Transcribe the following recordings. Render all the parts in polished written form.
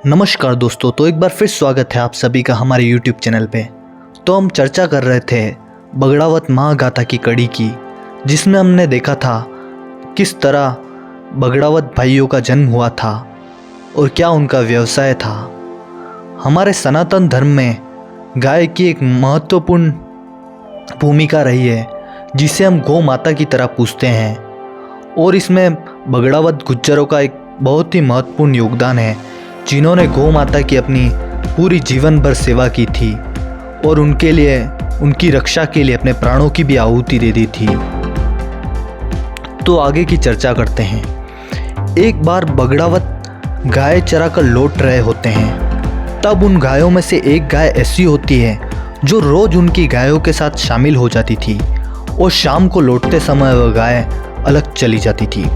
नमस्कार दोस्तों, तो एक बार फिर स्वागत है आप सभी का हमारे YouTube चैनल पे। तो हम चर्चा कर रहे थे बगड़ावत महागाथा की कड़ी की, जिसमें हमने देखा था किस तरह बगड़ावत भाइयों का जन्म हुआ था और क्या उनका व्यवसाय था। हमारे सनातन धर्म में गाय की एक महत्वपूर्ण भूमिका रही है, जिसे हम गौ माता की तरह पूजते हैं, और इसमें बगड़ावत गुज्जरों का एक बहुत ही महत्वपूर्ण योगदान है, जिन्होंने गौ माता की अपनी पूरी जीवन भर सेवा की थी और उनके लिए, उनकी रक्षा के लिए अपने प्राणों की भी आहुति दे दी थी। तो आगे की चर्चा करते हैं। एक बार बगड़ावत गाय चरा कर लौट रहे होते हैं। तब उन गायों में से एक गाय ऐसी होती है जो रोज उनकी गायों के साथ शामिल हो जाती थी, और शाम को लौटते समय वह गाय अलग चली जाती थी।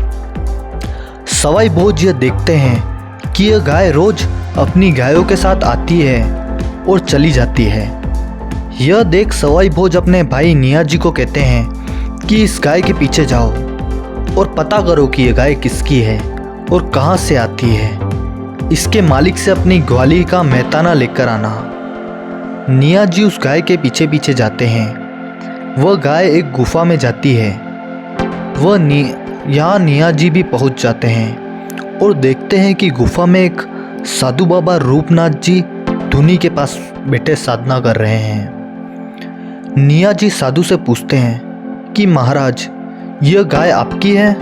सवाई भोज यह देखते हैं कि यह गाय रोज अपनी गायों के साथ आती है और चली जाती है। यह देख सवाई भोज अपने भाई निया जी को कहते हैं कि इस गाय के पीछे जाओ और पता करो कि यह गाय किसकी है और कहाँ से आती है। इसके मालिक से अपनी ग्वाली का मेहताना लेकर आना। निया जी उस गाय के पीछे पीछे जाते हैं। वह गाय एक गुफा में जाती है। यहाँ निया जी भी पहुँच जाते हैं और देखते हैं कि गुफा में एक साधु बाबा रूपनाथ जी धुनी के पास बैठे साधना कर रहे हैं। निया जी साधु से पूछते हैं कि महाराज, यह गाय आपकी है?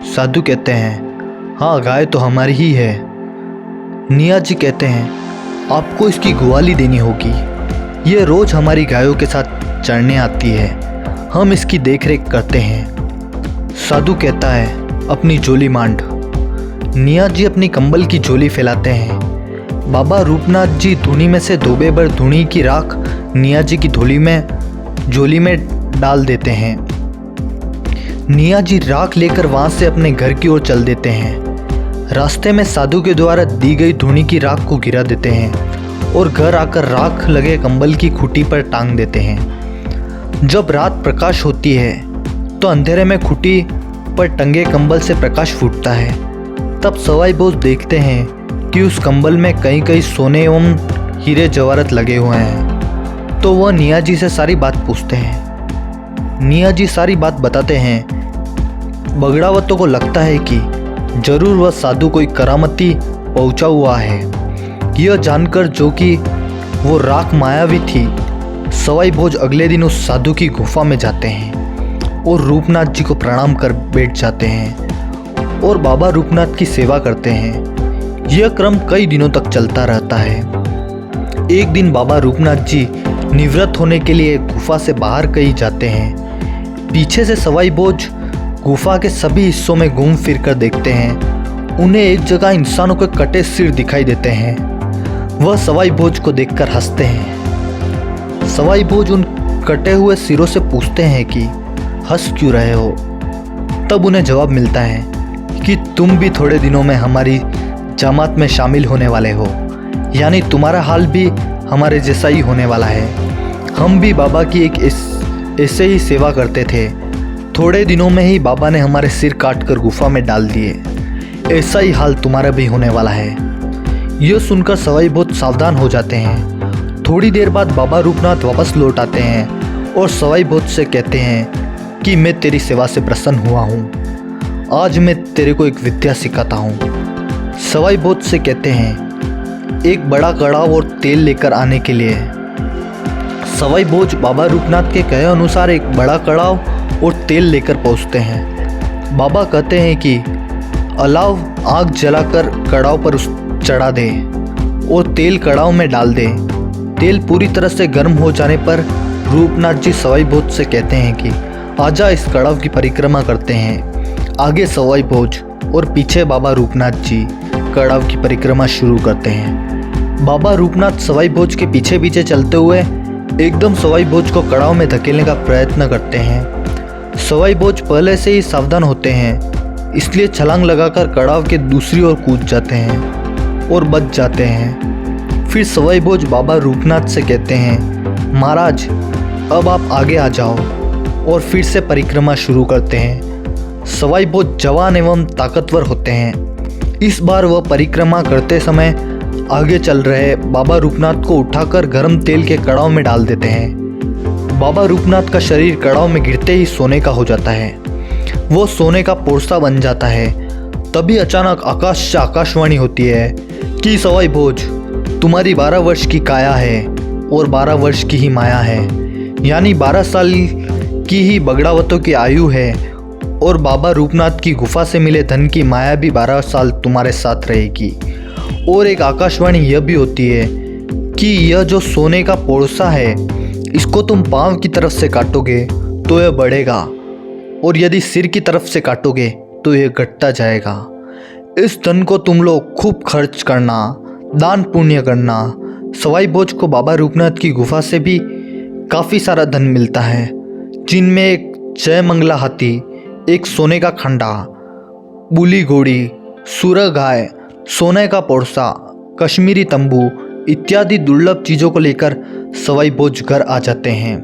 साधु कहते हैं, हाँ, गाय तो हमारी ही है। निया जी कहते हैं, आपको इसकी ग्वाली देनी होगी। यह रोज हमारी गायों के साथ चरने आती है, हम इसकी देखरेख करते हैं। साधु कहता है, अपनी झोली मांड। निया जी अपनी कंबल की झोली फैलाते हैं। बाबा रूपनाथ जी धुनी में से धोबे भर धुनी की राख निया जी की झोली में डाल देते हैं। निया जी राख लेकर वहां से अपने घर की ओर चल देते हैं। रास्ते में साधु के द्वारा दी गई धुनी की राख को गिरा देते हैं और घर आकर राख लगे कंबल की खूंटी पर टांग देते हैं। जब रात प्रकाश होती है तो अंधेरे में खूंटी पर टंगे कंबल से प्रकाश फूटता है। तब सवाई भोज देखते हैं कि उस कंबल में कई सोने एवं हीरे जवाहरात लगे हुए हैं। तो वह निया जी से सारी बात पूछते हैं। निया जी सारी बात बताते हैं। बगड़ावतों को लगता है कि जरूर वह साधु कोई करामती पहुंचा हुआ है। यह जानकर जो कि वो राख मायावी थी, सवाई भोज अगले दिन उस साधु की गुफा में जाते हैं और रूपनाथ जी को प्रणाम कर बैठ जाते हैं और बाबा रूपनाथ की सेवा करते हैं। यह क्रम कई दिनों तक चलता रहता है। एक दिन बाबा रूपनाथ जी निवृत्त होने के लिए गुफा से बाहर कहीं जाते हैं। पीछे से सवाई भोज गुफा के सभी हिस्सों में घूम फिर कर देखते हैं। उन्हें एक जगह इंसानों के कटे सिर दिखाई देते हैं। वह सवाई भोज को देखकर हंसते हैं। सवाई भोज उन कटे हुए सिरों से पूछते हैं कि हंस क्यों रहे हो? तब उन्हें जवाब मिलता है कि तुम भी थोड़े दिनों में हमारी जमात में शामिल होने वाले हो, यानी तुम्हारा हाल भी हमारे जैसा ही होने वाला है। हम भी बाबा की एक ऐसे ही सेवा करते थे। थोड़े दिनों में ही बाबा ने हमारे सिर काटकर गुफा में डाल दिए। ऐसा ही हाल तुम्हारा भी होने वाला है। यह सुनकर सवाई बहुत सावधान हो जाते हैं। थोड़ी देर बाद बाबा रूपनाथ वापस लौट आते हैं और सवाई भोज से कहते हैं कि मैं तेरी सेवा से प्रसन्न हुआ हूँ। आज मैं तेरे को एक विद्या सिखाता हूँ। सवाई भोज से कहते हैं, एक बड़ा कड़ाव और तेल लेकर आने के लिए। सवाई भोज बाबा रूपनाथ के कहे अनुसार एक बड़ा कड़ाव और तेल लेकर पहुँचते हैं। बाबा कहते हैं कि अलाव आग जलाकर कड़ाव पर चढ़ा दे और तेल कड़ाव में डाल दे। तेल पूरी तरह से गर्म हो जाने पर रूपनाथ जी सवाई भोज से कहते हैं कि आजा, इस कड़ाव की परिक्रमा करते हैं। आगे सवाई भोज और पीछे बाबा रूपनाथ जी कड़ाव की परिक्रमा शुरू करते हैं। बाबा रूपनाथ सवाई भोज के पीछे पीछे चलते हुए एकदम सवाई भोज को कड़ाव में धकेलने का प्रयत्न करते हैं। सवाई भोज पहले से ही सावधान होते हैं, इसलिए छलांग लगाकर कड़ाव के दूसरी ओर कूद जाते हैं और बच जाते हैं। फिर सवाई भोज बाबा रूपनाथ से कहते हैं, महाराज, अब आप आगे आ जाओ, और फिर से परिक्रमा शुरू करते हैं। सवाई भोज जवान एवं ताकतवर होते हैं। इस बार वह परिक्रमा करते समय आगे चल रहे बाबा रूपनाथ को उठाकर गर्म तेल के कड़ाव में डाल देते हैं। बाबा रूपनाथ का शरीर कड़ाव में गिरते ही सोने का हो जाता है। वो सोने का पोरसा बन जाता है। तभी अचानक आकाश से आकाशवाणी होती है कि सवाई भोज, तुम्हारी 12 वर्ष की काया है और 12 वर्ष की ही माया है, यानी 12 साल की ही बगड़ावतों की आयु है और बाबा रूपनाथ की गुफा से मिले धन की माया भी 12 साल तुम्हारे साथ रहेगी। और एक आकाशवाणी यह भी होती है कि यह जो सोने का पोरसा है, इसको तुम पाँव की तरफ से काटोगे तो यह बढ़ेगा और यदि सिर की तरफ से काटोगे तो यह घटता जाएगा। इस धन को तुम लोग खूब खर्च करना, दान पुण्य करना। सवाई भोज को बाबा रूपनाथ की गुफा से भी काफ़ी सारा धन मिलता है, जिनमें एक जय मंगला हाथी, एक सोने का खंडा, बुली घोड़ी, सुरह गाय, सोने का पोरसा, कश्मीरी तंबू इत्यादि दुर्लभ चीज़ों को लेकर सवाई भोज घर आ जाते हैं।